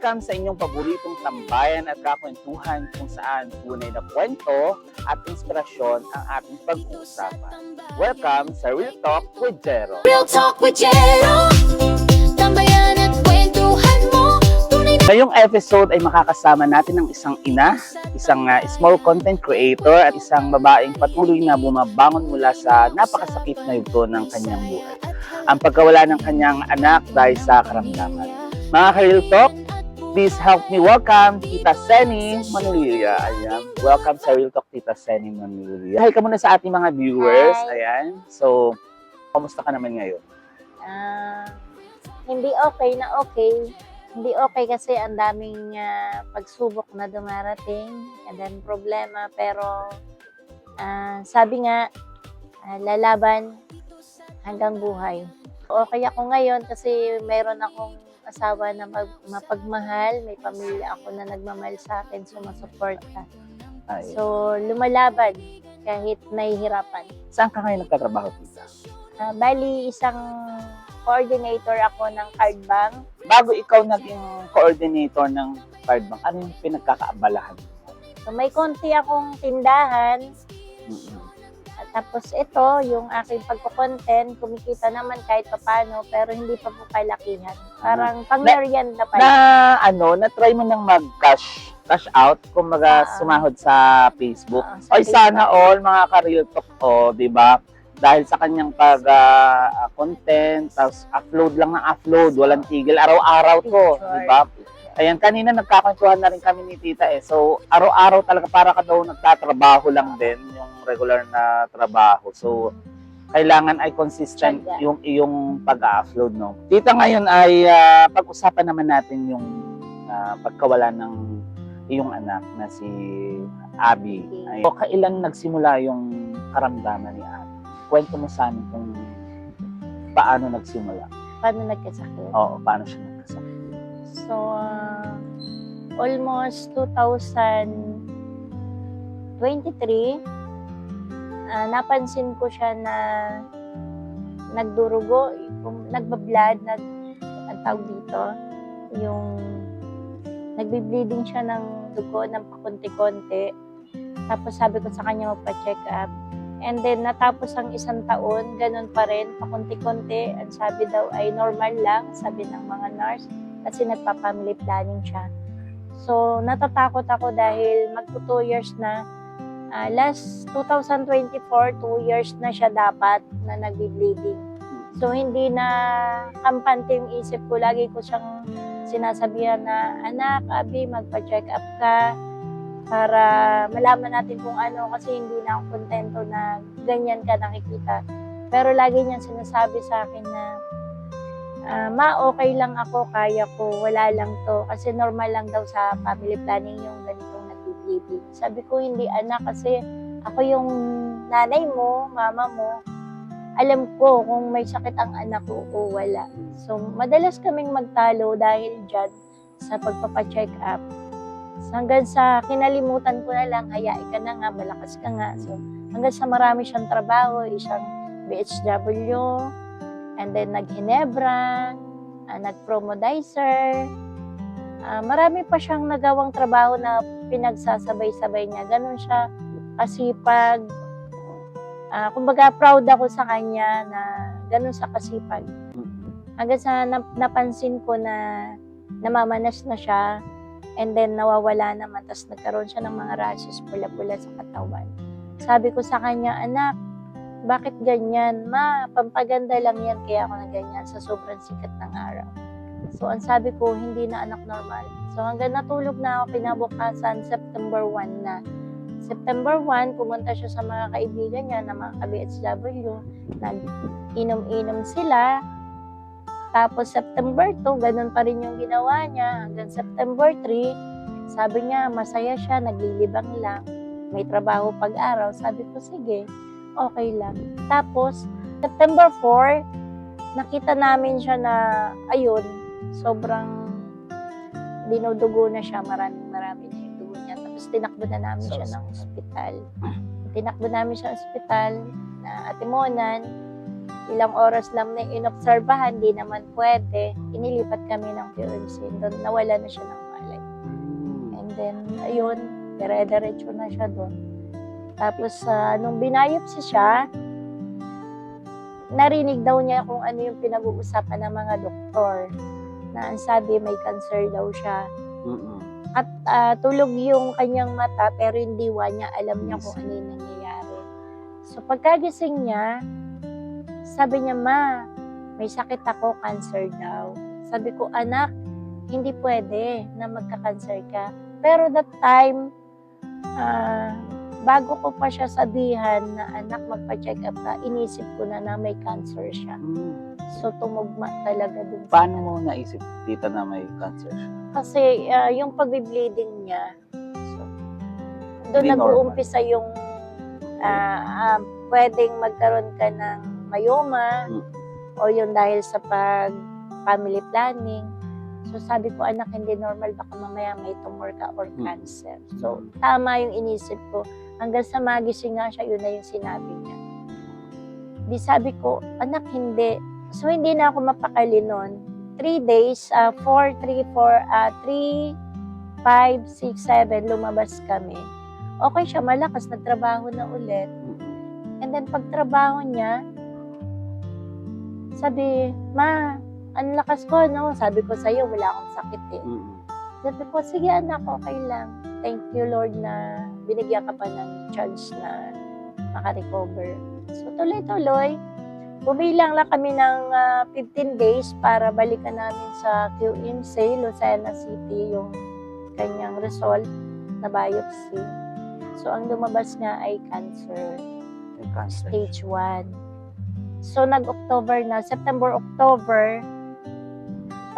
Welcome sa inyong paboritong tambayan at kakwentuhan kung saan tunay na kwento at inspirasyon ang ating pag-uusapan. Welcome sa Real Talk with Jero. Real Talk with Jero. Tambayan at kwentuhan mo. Ngayong episode ay makakasama natin ng isang ina, isang small content creator at isang babaeng patuloy na bumabangon mula sa napakasakit na yugto ng kanyang buhay. Ang pagkawala ng kanyang anak dahil sa karamdaman. Mga ka-Real Talk, please help me welcome Tita Senny Manolilla. Ayan. Welcome sa Real Talk, Tita Senny Manolilla. Hi ka muna sa ating mga viewers. Hi. Ayan. So, kamusta ka naman ngayon? Hindi okay na okay. Hindi okay kasi ang daming pagsubok na dumarating and then problema. Pero sabi nga, lalaban hanggang buhay. Okay ako ngayon kasi meron akong asawa na mapagmahal. May pamilya ako na nagmamahal sa akin, sumasuporta. Ay. So, lumalaban kahit nahihirapan. Saan ka ngayon nagtatrabaho, Tita? Bali, isang coordinator ako ng card bank. Bago ikaw naging coordinator ng card bank, ano yung pinagkakaabalahan? So, may konti akong tindahan. At tapos ito, yung aking pagko-content, kumikita naman kahit papano, pero hindi pa po kalakihan. Parang pang-merienda pa. Na-try mo nang mag-cash out, kumbaga sumahod sa Facebook. Sa Oy, sana all mga ka-Real Talk ko, di ba? Dahil sa kanyang pag-content, tapos upload lang ng upload, walang tigil, araw-araw to, di ba? Ayan, kanina nagkakwentuhan na rin kami ni Tita eh. So, araw-araw talaga para ka daw nagtatrabaho lang din, yung regular na trabaho. So, kailangan ay consistent yung iyong pag-upload, no? Tita, ngayon ay pag-usapan naman natin yung pagkawala ng iyong anak na si Abby. Ay, so, kailan nagsimula yung karamdaman ni Abby? Kwento mo sa amin kung paano nagsimula. Paano nagkasakit? Oo, paano siya nagkasakit. So, almost 2023, napansin ko siya na nagdurugo, nagbablad, ang tawag dito, yung nagbi-bleeding siya ng dugo ng pakunti-kunti. Tapos sabi ko sa kanya magpa-check up. And then natapos ang isang taon, ganun pa rin, pakunti-kunti. Ang sabi daw ay normal lang, sabi ng mga nurse, kasi nagpa-family planning siya. So, natatakot ako dahil magto 2 years na. Last 2024, 2 years na siya dapat na nagbi-bleeding. So, hindi na kampante yung isip ko. Lagi ko siyang sinasabihan na, anak, Abby, magpa-check up ka para malaman natin kung ano, kasi hindi na ako kontento na ganyan ka nakikita. Pero lagi niyang sinasabi sa akin na, okay lang ako, kaya ko, wala lang to. Kasi normal lang daw sa family planning yung ganitong nag-bleeding. Sabi ko, hindi anak, kasi ako yung nanay mo, mama mo, alam ko kung may sakit ang anak ko o wala. So, madalas kaming magtalo dahil dyan sa pagpapacheck up. So, hanggang sa kinalimutan ko na lang, hayaan ka na nga, malakas ka nga. So, hanggang sa marami siyang trabaho, isang BHW, and then nag-Ginebra, nag-Promodizer. Marami pa siyang nagawang trabaho na pinagsasabay-sabay niya. Ganun siya kasipag. Kumbaga, proud ako sa kanya na ganun sa kasipag. Hanggang sa napansin ko na namamanas na siya, and then nawawala naman, tapos nagkaroon siya ng mga rashes pula-pula sa katawan. Sabi ko sa kanya, anak, bakit ganyan? Ma, pampaganda lang yan, kaya ako na ganyan sa sobrang sikat ng araw. So, ang sabi ko, hindi na anak normal. So, hanggang natulog na ako, kinabukasan, September 1 na. September 1, pumunta siya sa mga kaibigan niya na mga ka-BHW. Nag-inom-inom sila. Tapos, September 2, ganun pa rin yung ginawa niya. Hanggang September 3, sabi niya, masaya siya, naglilibang lang. May trabaho pag-araw. Sabi ko, sige, okay lang. Tapos, September 4, nakita namin siya na, ayun, sobrang dinudugo na siya, marami na yung dugo niya. Tapos, tinakbo na namin siya ng ospital. Tinakbo namin siya ng ospital na Atimonan. ilang oras lang na inobserbahan, di naman pwede. Inilipat kami ng PUMC. Doon nawala na siya ng malay. And then, ayun, dire-diretso na siya doon. Tapos, nung binayopsi siya, narinig daw niya kung ano yung pinag-uusapan ng mga doktor. Na ang sabi, may cancer daw siya. At tulog yung kanyang mata, pero yung diwa niya, alam niya kung ano yung nangyayari. So, pagkagising niya, sabi niya, "Ma, may sakit ako, cancer daw." Sabi ko, "Anak, hindi pwede na magka-cancer ka." Pero that time, bago ko pa siya sabihan na, "Anak, magpa-check up ka," inisip ko na may cancer siya. So, tumugma talaga dun. Paano mo naisip, tita, na may cancer siya? Kasi yung pag-bleeding niya, so, doon Hindi nag-uumpisa yung pwedeng magkaroon ka ng myoma o yung dahil sa family planning. So sabi ko, "Anak, hindi normal, baka mamaya may tumor ka or cancer." So tama yung inisip ko. Hanggang sa magising nga siya, yun na yung sinabi niya. Di sabi ko, "Anak, hindi." So hindi na ako mapakali nun. 3 days, 4, 3, 5, 6, 7, lumabas kami. Okay siya, malakas, nagtrabaho na ulit. And then pagtrabaho niya, sabi, "Ma, ang lakas ko, no?" Sabi ko sa'yo, wala akong sakit eh. Sabi ko, "Sige anak, okay lang. Thank you Lord na binigyan ka pa ng chance na makarecover." So tuloy-tuloy, bumilang lang kami ng 15 days para balikan namin sa QMC, Lucena City, yung kanyang result na biopsy. So ang lumabas nga ay cancer, stage 1. So nag-October na, September-October,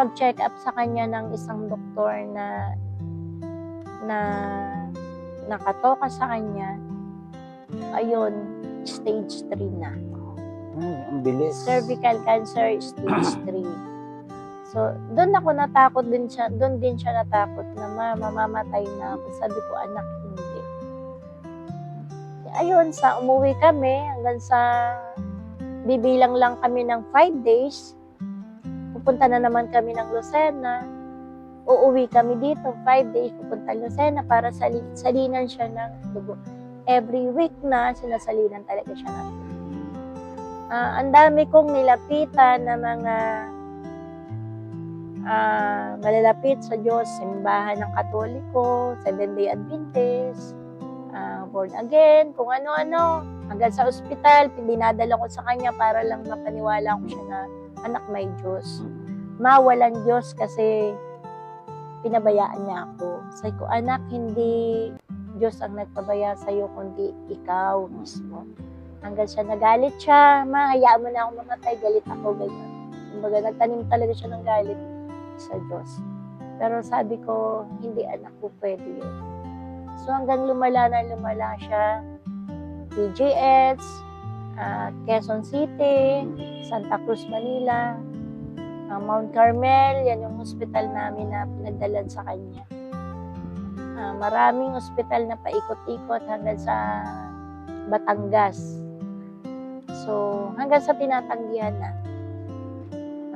pag-check up sa kanya ng isang doktor na nakatoka sa kanya, ayun, stage 3 na. Ang bilis. Cervical cancer, stage 3. So, doon ako natakot din siya, doon din siya natakot na, mamamatay na ako. Sabi ko, "Anak, hindi." Ayun, umuwi kami hanggang sa bibilang lang kami ng 5 days. Pupunta na naman kami ng Lucena. Uuwi kami dito, 5 days, pupunta Lucena para salinan siya ng dugo. Every week na, sinasalinan talaga siya ng dugo. Ang dami kong nilapitan na mga malalapit sa Diyos, simbahan ng Katoliko, Seventh-day Adventist, born again, kung ano-ano. Hanggang sa ospital, dinadala ko sa kanya para lang mapaniwala ko siya na, "Anak, may Diyos." Walang Diyos kasi pinabayaan niya ako. Sabi ko, "Anak, hindi Diyos ang nagpabaya sa'yo, kundi ikaw mismo." Hanggang siya nagalit siya, "Ma, hayaan mo na ako mamatay, galit ako." Ganyan. Kumbaga, nagtanim talaga siya ng galit sa Diyos. Pero sabi ko, "Hindi anak ko, pwede yun." So hanggang lumala na lumala siya, PGH, Quezon City, Santa Cruz, Manila, Mount Carmel, yan yung hospital namin na pinagdalan sa kanya. Maraming hospital na paikot-ikot hanggang sa Batangas. So hanggang sa tinatanggihan na.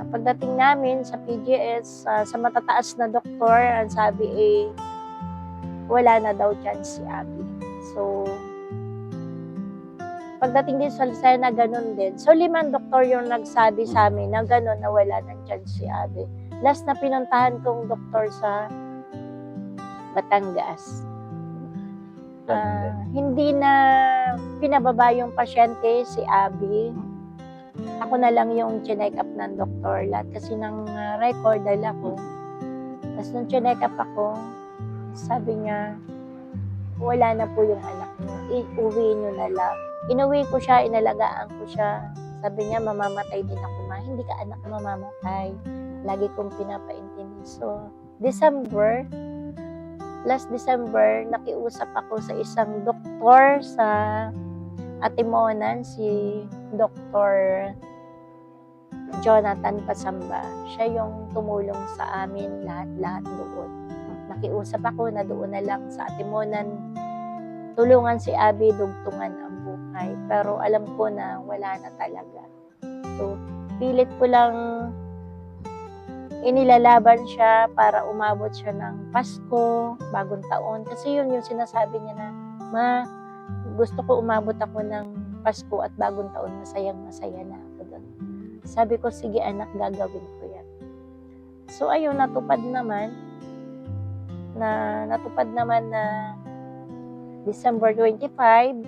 Pagdating namin sa PGS, sa matataas na doktor, ang sabi wala na daw chance si Abby. So, pagdating din sa Lucena, ganun din. So, 5 doktor yung nagsabi sa amin na ganun, na wala ng chance si Abby. Last na pinuntahan kong doktor sa Batangas. Hindi na pinababa yung pasyente, si Abby. Ako na lang yung chinek up ng doktor. Lahat kasi ng record dala ko. Tapos nung chinek up ako, sabi niya, "Wala na po yung anak niyo. Iuwi niyo na lang." Inuwi ko siya, inalagaan ko siya. Sabi niya, "Mamamatay din ako, Ma." "Hindi ka anak mamamatay." Lagi kong pinapaintindi. So, last December, nakiusap ako sa isang doktor sa Atimonan, si Dr. Jonathan Pasamba. Siya yung tumulong sa amin lahat-lahat doon. Nakiusap ako na doon na lang sa Atimonan, tulungan si Abby, dugtungan ang buhay. Pero alam ko na wala na talaga. So, pilit ko lang inilalaban siya para umabot siya ng Pasko, bagong taon. Kasi yun yung sinasabi niya na, Ma, gusto ko umabot ako ng Pasko at bagong taon, masayang-masaya na ako doon. Sabi ko, sige anak, gagawin ko yan. So, ayun, natupad naman na December 25,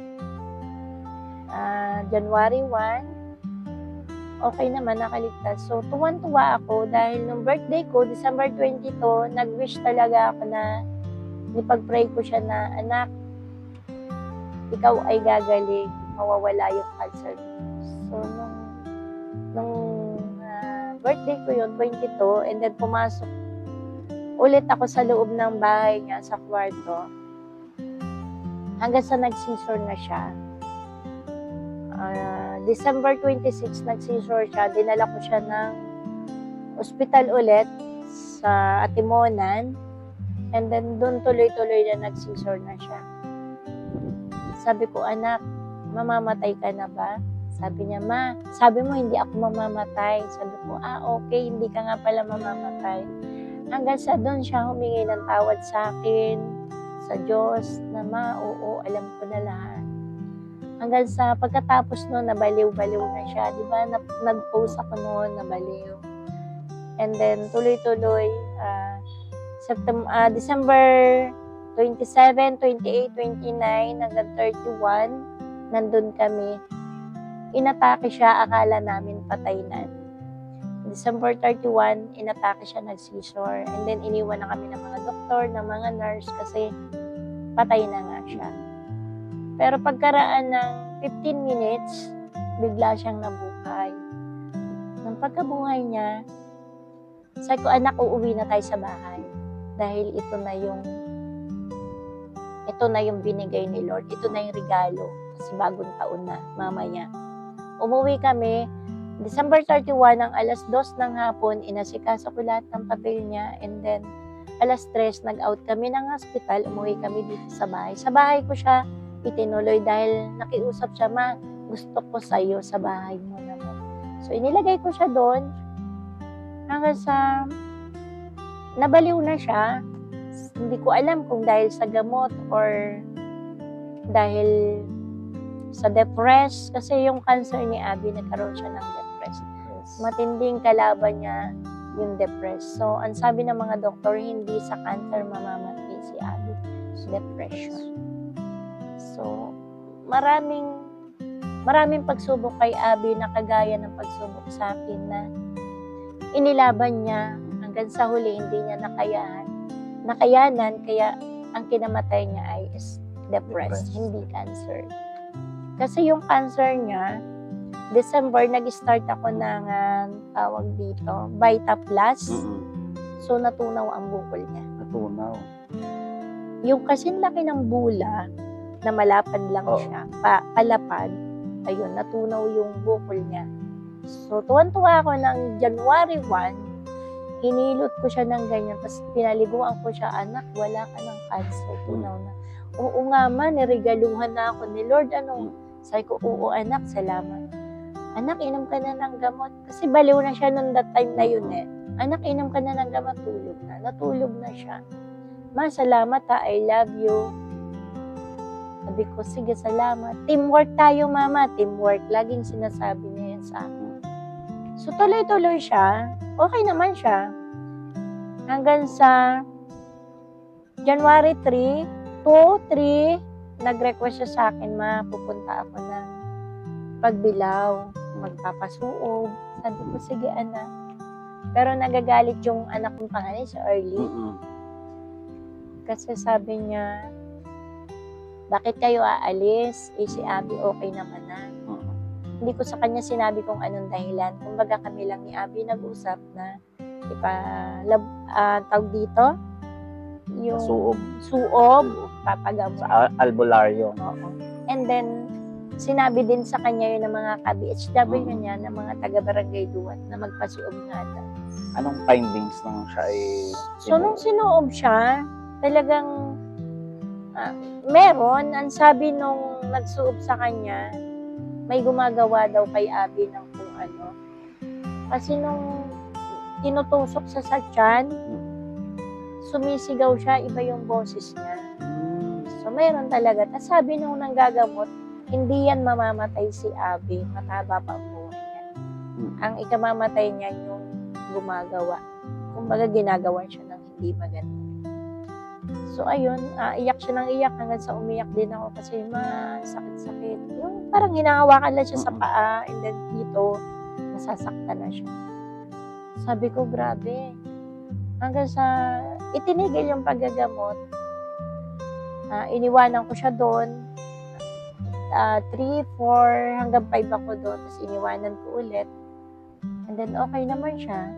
January 1, okay naman, nakaligtas. So, tuwan-tuwa ako dahil nung birthday ko, December 22, nag-wish talaga ako na ipag-pray ko siya na, anak, ikaw ay gagaling, mawawala yung cancer. So, nung birthday ko yun, 22, and then pumasok ulit ako sa loob ng bahay niya, sa kwarto, hanggang sa nag-seizure na siya. December 26, nag-seizure siya. Dinala ko siya ng ospital ulit sa Atimonan. And then, doon tuloy-tuloy na nag-seizure na siya. Sabi ko, anak, mamamatay ka na ba? Sabi niya, Ma, sabi mo hindi ako mamamatay. Sabi ko, okay, hindi ka nga pala mamamatay. Hanggang sa doon siya humingi ng tawad sa akin, sa Diyos, na Ma, oo, alam ko na lahat. Hanggang sa pagkatapos noon, nabaliw-baliw na siya. Di ba, nag-post ako noon, nabaliw. And then, tuloy-tuloy, December 27, 28, 29, hanggang 31, nandun kami. Inatake siya, akala namin patay na. December 31, inatake siya, nag-seizure. And then, iniwan na kami ng mga doktor, ng mga nurse, kasi patay na nga siya. Pero pagkaraan ng 15 minutes, bigla siyang nabuhay. Nang pagkabuhay niya, sabi ko, anak, uuwi na tayo sa bahay. Dahil ito na yung binigay ni Lord. Ito na yung regalo. Kasi bagong taon na, mamaya. Umuwi kami, December 31, ng alas 2 ng hapon, inasikaso ko lahat ng papel niya. And then, alas 3, nag-out kami ng hospital, umuwi kami dito sa bahay. Sa bahay ko siya itinuloy dahil nakiusap siya, Ma, gusto ko sa'yo sa bahay mo naman. So, inilagay ko siya doon hanggang sa nabaliw na siya. Hindi ko alam kung dahil sa gamot or dahil sa depress. Kasi yung cancer ni Abby, nagkaroon siya ng depress. Matinding kalaban niya yung depress. So, ang sabi ng mga doktor, hindi sa cancer mamamatay si Abby. Depression. So, maraming pagsubok kay Abby na kagaya ng pagsubok sa akin na inilaban niya hanggang sa huli hindi niya nakayanan, kaya ang kinamatay niya ay depressed, hindi cancer. Kasi yung cancer niya, December, nag-start ako ng tawag dito, Vita Plus. So, natunaw ang bukol niya. Natunaw. Yung kasing laki ng bula, na malapad lang siya, palapad, ayun, natunaw yung bukol niya. So, tuwan-tuwa ako ng January 1, hinilot ko siya ng ganyan, tapos pinaliguan ko siya, anak, wala ka ng cancer, tunaw na. Oo nga man, niregaluhan na ako ni Lord, sabi ko, oo anak, salamat. Anak, inom ka na ng gamot, kasi baliw na siya nung that time na yun eh. Anak, inom ka na ng gamot, tulog na, natulog na siya. Ma, salamat ha, I love you. Sabi ko, sige, salamat. Teamwork tayo, mama. Teamwork. Laging sinasabi niya yan sa akin. So, tuloy-tuloy siya. Okay naman siya. Hanggang sa January 3, 2, 3, nag-request siya sa akin, Ma, pupunta ako ng Pagbilao. Magpapasuob. Sabi ko, sige, anak. Pero nagagalit yung anak kong panganay, si Early. Kasi sabi niya, bakit kayo aalis? Si Abby okay naman na. Hindi ko sa kanya sinabi kung anong dahilan. Kumbaga kami lang ni Abby nag-usap na tawag dito, yung suob, papagamot. Sa albularyo. Oo. And then, sinabi din sa kanya yun ng mga ka-BHW niya, ng mga taga-barangay Duwat, na magpasuob nga daw. Anong findings nung siya ay... So, nung sinuob siya, talagang meron, ang sabi nung nagsuob sa kanya, may gumagawa daw kay Abby ng kung ano. Kasi nung tinutusok sa tiyan, sumisigaw siya, iba yung boses niya. So, mayroon talaga. Tapos sabi nung nanggagamot, hindi yan mamamatay si Abby. Mataba pa ang buhay niya. Ang ikamamatay niya yung gumagawa. Kumbaga, ginagawa siya ng hindi maganda. So, ayun, iyak siya ng iyak hanggang sa umiyak din ako kasi sakit-sakit. Yung parang hinahawakan lang siya sa paa and then dito, nasasaktan na siya. Sabi ko, grabe. Hanggang sa itinigil yung paggagamot, iniwanan ko siya doon. 3, 4, hanggang 5 ako doon. Tapos iniwanan ko ulit. And then okay naman siya.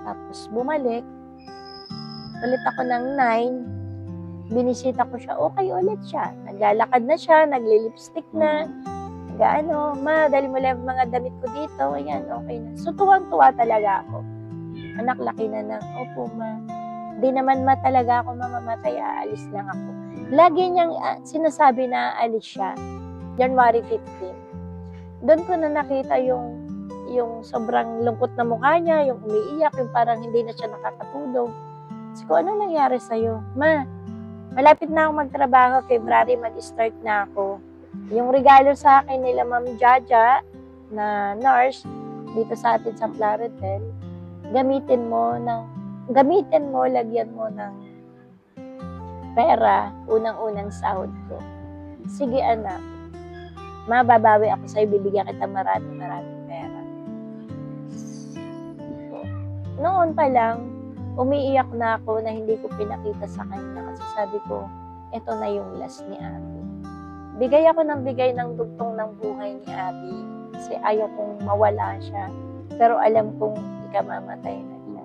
Tapos bumalik. Ulit ako ng 9. Binisita ko siya. Okay ulit siya. Naglalakad na siya. Nagli-lipstick na. Nag-ano, ma, dali mo lang mga damit ko dito. Ayan, okay na. So tuwang-tuwa talaga ako. Anak, laki na ng, opo ma. Di naman talaga ako mamamatay. Aalis lang ako. Lagi niyang sinasabi na aalis siya. January 15. Doon ko na nakita yung sobrang lungkot na mukha niya, yung umiiyak, yung parang hindi na siya nakakatulog. Kasi ko, ano nangyari sa'yo? Ma, malapit na ako magtrabaho, February mag-start na ako. Yung regalo sa akin nila Ma'am Jaja, na nurse, dito sa atin sa Claridel, gamitin mo, lagyan mo ng pera, unang-unang sahod ko. Sige anak, mababawi ako sa'yo, bibigyan kita maraming pera. Noon pa lang, umiiyak na ako na hindi ko pinakita sa kanya kasi sabi ko, eto na yung last ni Abby. Bigay ako ng bigay ng dugtong ng buhay ni Abby kasi ayaw kong mawala siya. Pero alam kong ikamamatay na siya.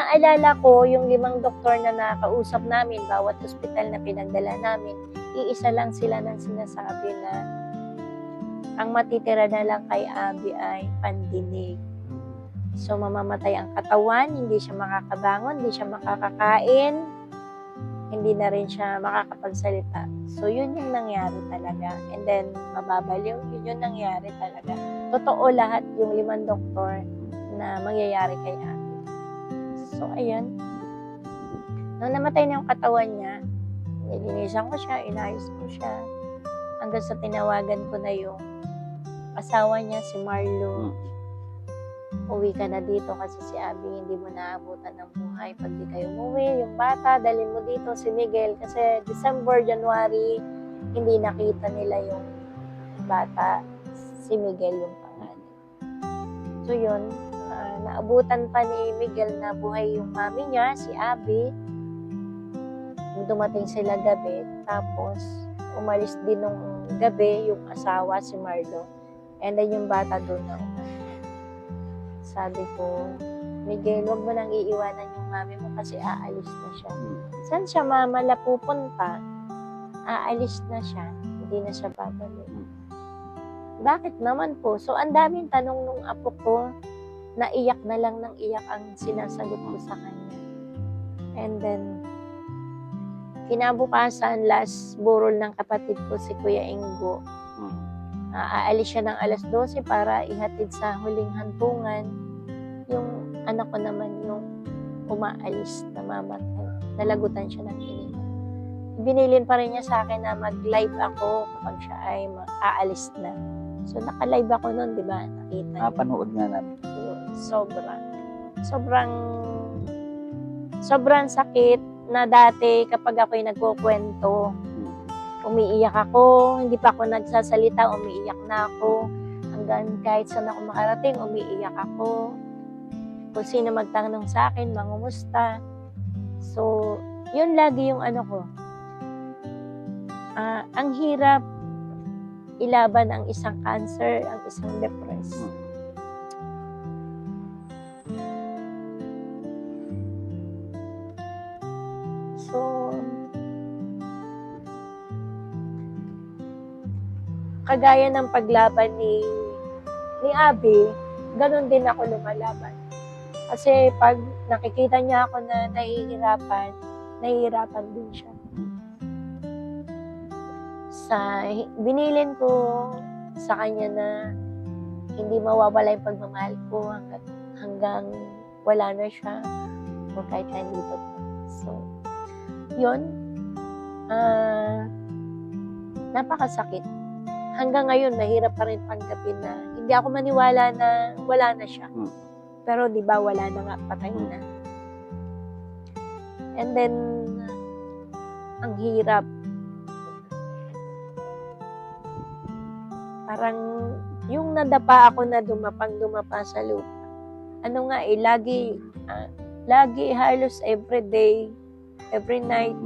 Naalala ko yung 5 doktor na nakausap namin, bawat ospital na pinagdala namin, iisa lang sila nang sinasabi na ang matitira na lang kay Abby ay pandinig. So, mamamatay ang katawan, hindi siya makakabangon, hindi siya makakakain, hindi na rin siya makakapagsalita. So, yun yung nangyari talaga. And then, mababaliw, yun yung nangyari talaga. Totoo lahat yung 5 doktor na mangyayari kay Abby. So, ayun. Nung namatay na yung katawan niya, nilinisan ko siya, inayos ko siya. Hanggang sa tinawagan ko na yung asawa niya, si Marlo. Uwi ka na dito kasi si Abby hindi mo naabutan ng buhay pag di kayo umuwi. Yung bata, dalhin mo dito si Miguel kasi December, January, hindi nakita nila yung bata. Si Miguel yung pangalan. So yun, naabutan pa ni Miguel na buhay yung mami niya, si Abby. Dumating sila gabi, tapos umalis din nung gabi yung asawa, si Marlo. And then yung bata doon na umalis. Sabi ko, Miguel, wag mo nang iiwanan yung mami mo kasi aalis na siya. Saan siya mamala pupunta? Aalis na siya. Hindi na siya babalik. Bakit naman po? So, ang daming tanong nung apo ko, naiyak na lang ng iyak ang sinasagot ko sa kanya. And then, kinabukasan, last burol ng kapatid ko, si Kuya Ingo, aalis siya ng alas 12 para ihatid sa huling hantungan. Yung anak ko naman yung umaalis na mamatay. Nalagutan siya ng hininga. Binilin pa rin niya sa akin na mag-live ako kapag siya ay aalis na. So, naka-live ako noon, di ba? Nakita niyo. Panood nga namin. Sobrang sakit na dati kapag ako'y nagkukwento, umiiyak ako, hindi pa ako nagsasalita, umiiyak na ako. Hanggang kahit saan ako makarating, umiiyak ako. Kung sino magtanong sa akin, mangumusta. So, yun lagi yung ano ko. Ang hirap ilaban ang isang cancer, ang isang depressed. So, kagaya ng paglaban ni Abby, ganun din ako lumalaban. Kasi pag nakikita niya ako na nahihirapan din siya. Binilin ko sa kanya na hindi mawawala yung pagmamahal ko hanggang wala na siya o kahit nandito pa. So, yun. Napakasakit. Hanggang ngayon, mahirap pa rin tanggapin na hindi ako maniwala na wala na siya. Pero di ba wala na nga, patay na. And then, ang hirap. Parang yung nadapa ako na dumapa sa lupa. Ano nga lagi halos every day, every night,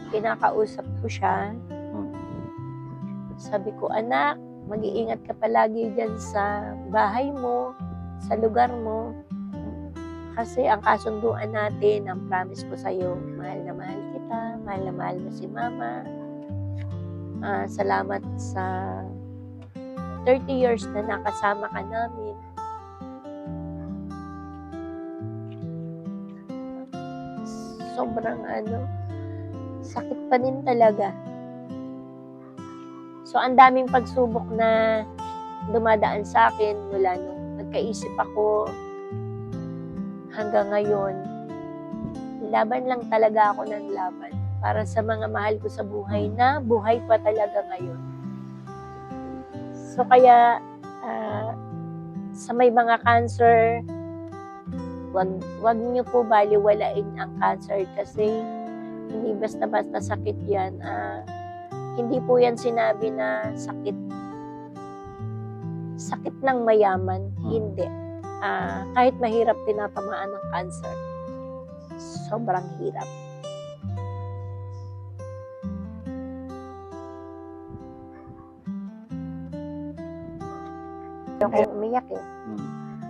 kinakausap ko siya. Sabi ko, anak, mag-iingat ka palagi dyan sa bahay mo, sa lugar mo. Kasi ang kasunduan natin, ang promise ko sa'yo, mahal na mahal kita, mahal na mahal mo si mama. Salamat sa 30 years na nakasama ka namin. Sobrang sakit pa din talaga. So, ang daming pagsubok na dumadaan sa akin mula nung nagkaisip ako hanggang ngayon. Laban lang talaga ako ng laban para sa mga mahal ko sa buhay na buhay pa talaga ngayon. So, kaya sa may mga cancer, wag niyo po baliwalain ang cancer kasi hindi basta-basta sakit yan. Hindi po yan sinabi na sakit ng mayaman. Hindi. Kahit mahirap tinatamaan ng cancer. Sobrang hirap. Ako umiyak eh.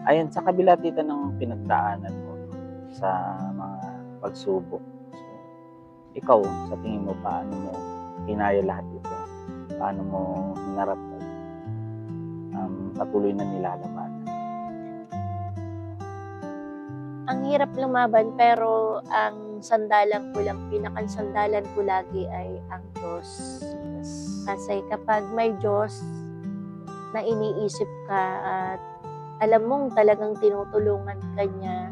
Ayun, sa kabila dito ng pinagdaanan mo sa mga pagsubok. So, ikaw, sa tingin mo, paano mo hinaya lahat ito? Paano mo hinarap patuloy na nilalabanan? Ang hirap lumaban pero ang sandalan ko lang, pinakang sandalan ko lagi ay ang Diyos. Kasi kapag may Diyos na iniisip ka at alam mong talagang tinutulungan ka niya.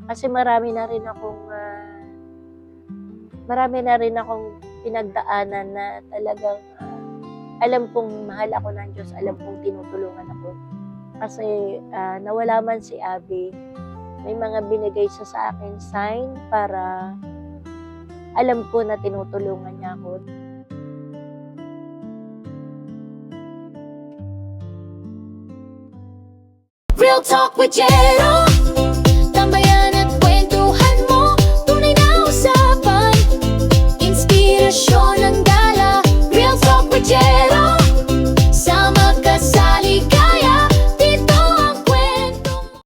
Kasi marami na rin akong pinagdaanan na talagang alam kong mahal ako ng Diyos, alam kong tinutulungan ako. Kasi nawala man si Abby, may mga binigay siya sa akin sign para alam ko na tinutulungan niya ako. Real talk with Jero. Tambayan at kwentuhan mo. Tunay na usapan. Inspirasyon.